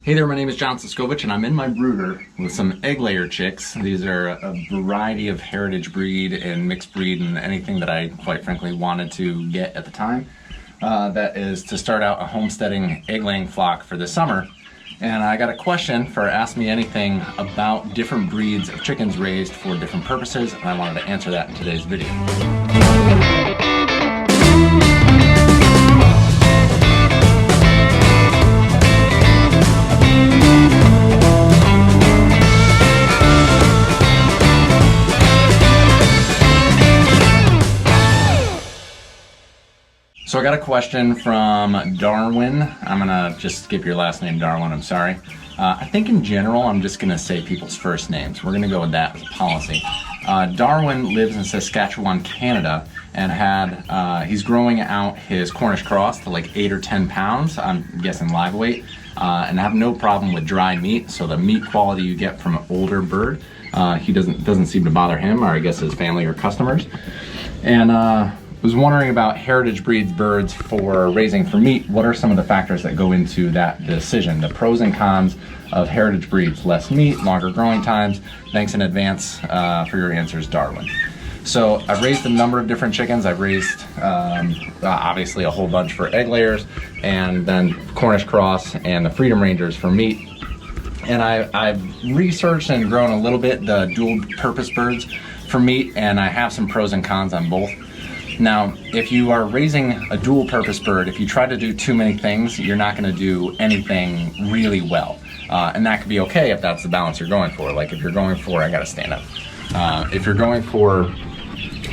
Hey there, my name is John Siskovich and I'm in my brooder with some egg layer chicks. These are a variety of heritage breed and mixed breed and anything that I quite frankly wanted to get at the time. That is to start out a homesteading egg laying flock for the summer. And I got a question for Ask Me Anything about different breeds of chickens raised for different purposes, and I wanted to answer that in today's video. So I got a question from Darwin. I'm gonna just skip your last name, Darwin, I'm sorry. I think in general, I'm just gonna say people's first names. We're gonna go with that as a policy. Darwin lives in Saskatchewan, Canada, and he's growing out his Cornish cross to like 8 or 10 pounds, I'm guessing live weight, and have no problem with dry meat. So the meat quality you get from an older bird, he doesn't seem to bother him, or I guess his family or customers. And was wondering about heritage breeds birds for raising for meat. What are some of the factors that go into that decision? The pros and cons of heritage breeds: less meat, longer growing times. Thanks in advance for your answers, Darwin. So I've raised a number of different chickens. I've raised obviously a whole bunch for egg layers, and then Cornish cross and the Freedom Rangers for meat. And I've researched and grown a little bit the dual purpose birds for meat, and I have some pros and cons on both. Now, if you are raising a dual purpose bird, if you try to do too many things, you're not going to do anything really well. And that could be okay if that's the balance you're going for. Like if you're going for, I got to stand up. If you're going for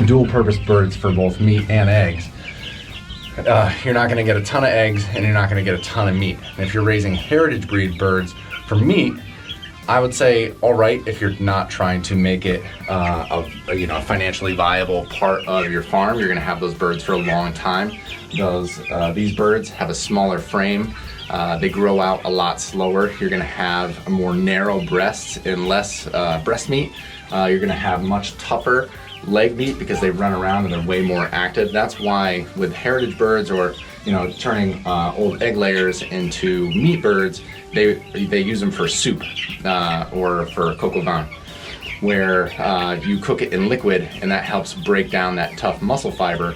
dual purpose birds for both meat and eggs, you're not going to get a ton of eggs and you're not going to get a ton of meat. And if you're raising heritage breed birds for meat, I would say, all right, if you're not trying to make it a financially viable part of your farm. You're going to have those birds for a long time. These birds have a smaller frame. They grow out a lot slower. You're going to have a more narrow breasts and less breast meat. You're going to have much tougher leg meat because they run around and they're way more active. That's why with heritage birds, or turning old egg layers into meat birds, they use them for soup or for coq au vin, where you cook it in liquid, and that helps break down that tough muscle fiber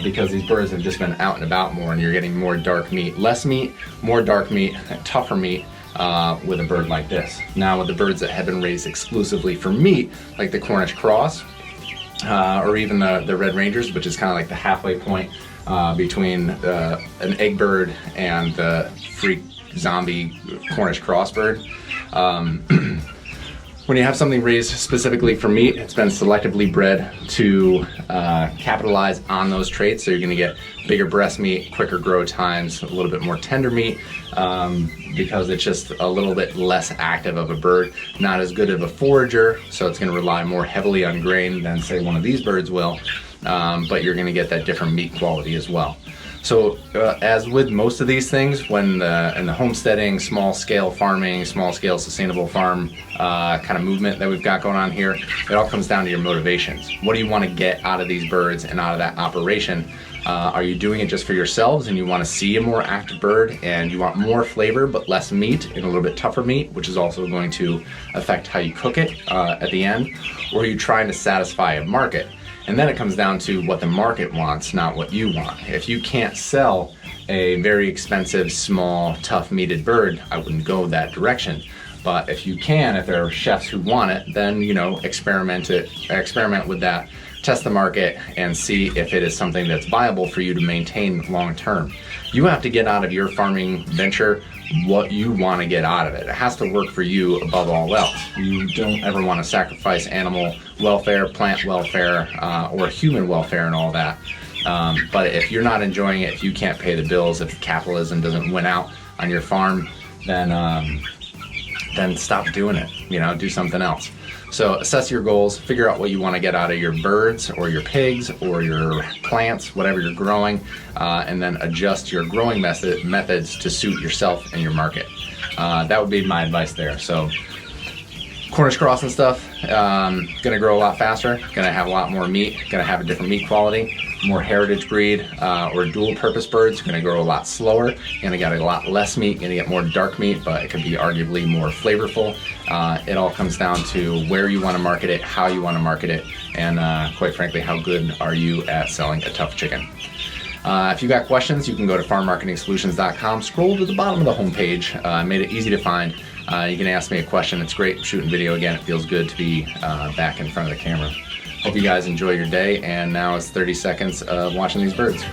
because these birds have just been out and about more, and you're getting more dark meat, less meat, more dark meat, tougher meat with a bird like this. Now with the birds that have been raised exclusively for meat, like the Cornish cross or even the Red Rangers, which is kind of like the halfway point between an egg bird and the freak zombie Cornish cross bird. When you have something raised specifically for meat, it's been selectively bred to capitalize on those traits. So you're going to get bigger breast meat, quicker grow times, a little bit more tender meat, because it's just a little bit less active of a bird, not as good of a forager, so it's going to rely more heavily on grain than say one of these birds will, but you're going to get that different meat quality as well. So as with most of these things, when in the homesteading, small scale farming, small scale sustainable farm kind of movement that we've got going on here, it all comes down to your motivations. What do you want to get out of these birds and out of that operation? Are you doing it just for yourselves and you want to see a more active bird and you want more flavor but less meat and a little bit tougher meat, which is also going to affect how you cook it at the end? Or are you trying to satisfy a market? And then it comes down to what the market wants, not what you want. If you can't sell a very expensive, small, tough meated bird, I wouldn't go that direction. But if you can, if there are chefs who want it, then experiment with that, test the market and see if it is something that's viable for you to maintain long term. You have to get out of your farming venture what you want to get out of it. It has to work for you above all else. You don't ever want to sacrifice animal welfare, plant welfare, or human welfare and all that. But if you're not enjoying it, if you can't pay the bills, if capitalism doesn't win out on your farm, then stop doing it. Do something else. So assess your goals, figure out what you want to get out of your birds or your pigs or your plants, whatever you're growing, and then adjust your growing methods to suit yourself and your market. That would be my advice there. So Cornish cross and stuff, gonna grow a lot faster, gonna have a lot more meat, gonna have a different meat quality. more heritage breed or dual purpose birds are going to grow a lot slower. You're going to get a lot less meat, you're going to get more dark meat, but it could be arguably more flavorful. It all comes down to where you want to market it, how you want to market it, and quite frankly, how good are you at selling a tough chicken. If you got questions, you can go to farmmarketingsolutions.com, scroll to the bottom of the homepage. I made it easy to find. You can ask me a question. It's great shooting video again. It feels good to be back in front of the camera. Hope you guys enjoy your day, and now it's 30 seconds of watching these birds.